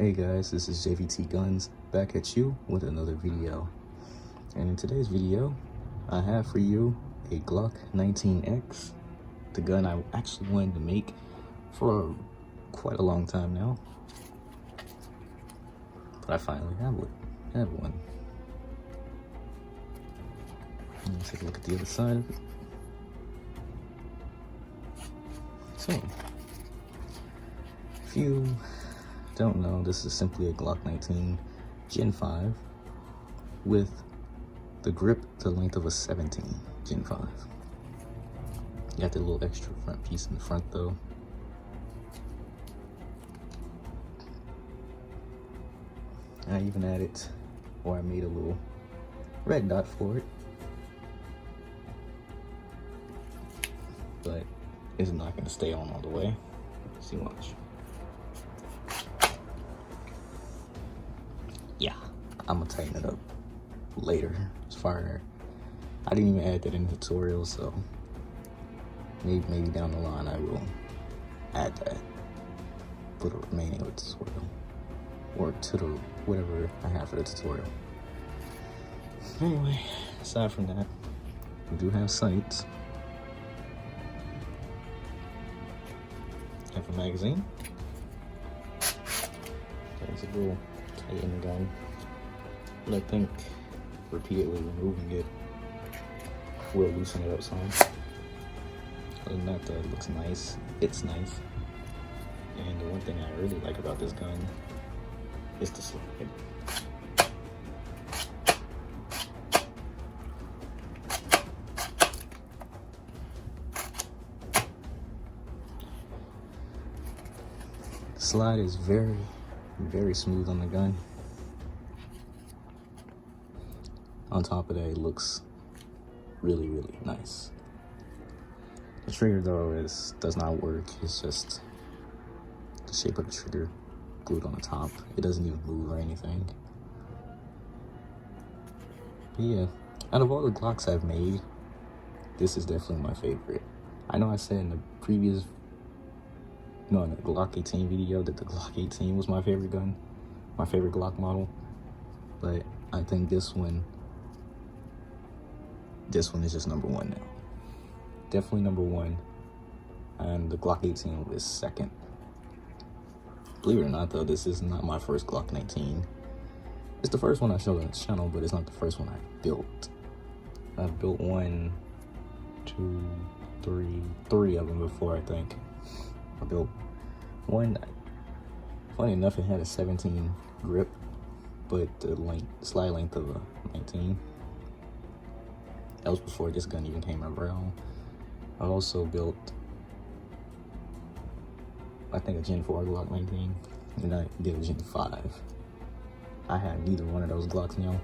Hey guys, this is JVT Guns back at you with another video. And in today's video, I have for you a Glock 19X, the gun I actually wanted to make for quite a long time now. But I finally have one. Let's take a look at the other side of it. So, if you don't know, this is simply a Glock 19 Gen 5 with the grip the length of a 17 Gen 5. You got the little extra front piece in the front though. I even added, or I made a little red dot for it. But it's not going to stay on all the way. See, watch. Yeah, I'm gonna tighten it up later. As far, I didn't even add that in the tutorial, so maybe down the line I will add that for the remaining of the tutorial, or to the whatever I have for the tutorial. Anyway, aside from that, we do have sights. Have a magazine. There's a little tight in the gun, but I think repeatedly removing it will loosen it up some. Other than that, though, it looks nice. It's nice. And the one thing I really like about this gun is the slide. The slide is very smooth on the gun. On top of that, it looks really nice. The trigger though does not work. It's just the shape of the trigger glued on the top. It doesn't even move or anything. But yeah, out of all the Glocks I've made, this is definitely my favorite. I know I said in the previous, in the Glock 18 video that the Glock 18 was my favorite gun, my favorite Glock model, but I think this one is just number one now. Definitely number one, and the Glock 18 was second. Believe it or not though, this is not my first Glock 19. It's the first one I showed on this channel, but it's not the first one I built. I've built one, two, three of them before, I think. I built one, funny enough, it had a 17 grip, but the slide length of a 19. That was before this gun even came around. I also built, I think, a Gen 4 Glock 19, and I did a Gen 5. I have neither one of those Glocks now.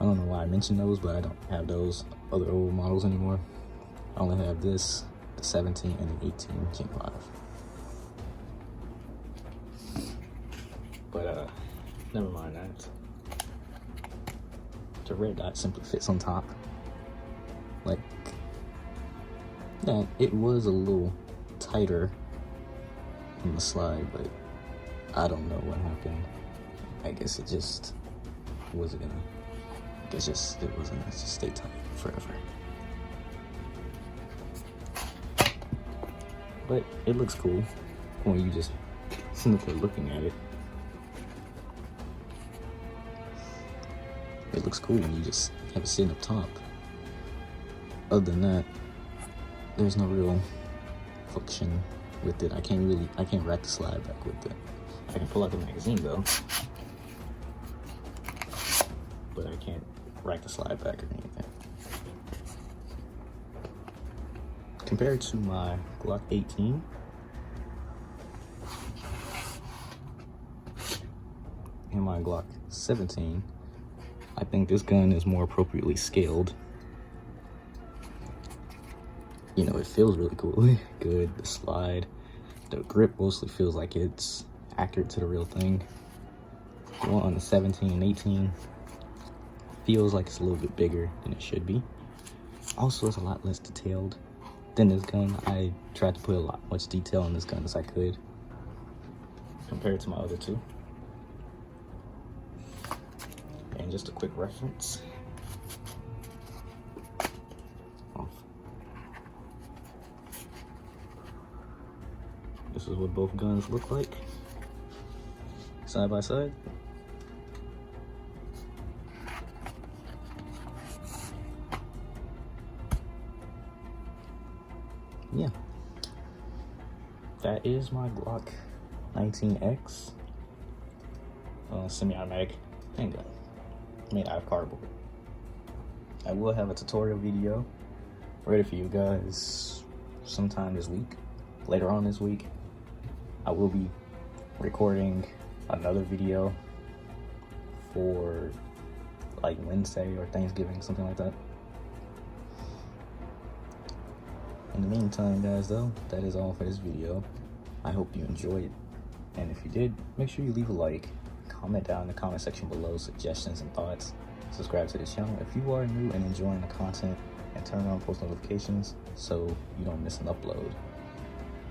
I don't know why I mentioned those, but I don't have those other old models anymore. I only have this, the 17 and the 18 Gen 5. But never mind that. The red dot simply fits on top. Like, yeah, it was a little tighter on the slide, but I don't know what happened. I guess it just wasn't gonna, it wasn't gonna just stay tight forever. But it looks cool when you just simply looking at it. It looks cool when you just have it sitting up top. Other than that, there's no real function with it. I can't rack the slide back with it. I can pull out the magazine though, but I can't rack the slide back or anything. Compared to my Glock 18, and my Glock 17, I think this gun is more appropriately scaled. You know, it feels really cool. Good, the slide, the grip mostly feels like it's accurate to the real thing. The one on the 17 and 18 feels like it's a little bit bigger than it should be. Also, it's a lot less detailed than this gun. I tried to put much detail in this gun as I could. compared to my other two. And just a quick reference. This is what both guns look like, side by side. Yeah, that is my Glock 19X semi-automatic handgun made out of cardboard. I will have a tutorial video ready for you guys sometime this week. Later on this week, I will be recording another video for like Wednesday or Thanksgiving, something like that. In the meantime, guys, though, that is all for this video. I hope you enjoyed, and if you did, make sure you leave a like, comment down in the comment section below suggestions and thoughts, subscribe to the channel if you are new and enjoying the content, and turn on post notifications so you don't miss an upload.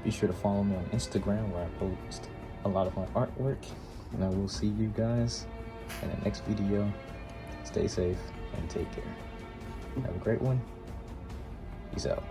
Be sure to follow me on Instagram where I post a lot of my artwork, and I will see you guys in the next video. Stay safe and take care. Have a great one. Peace out.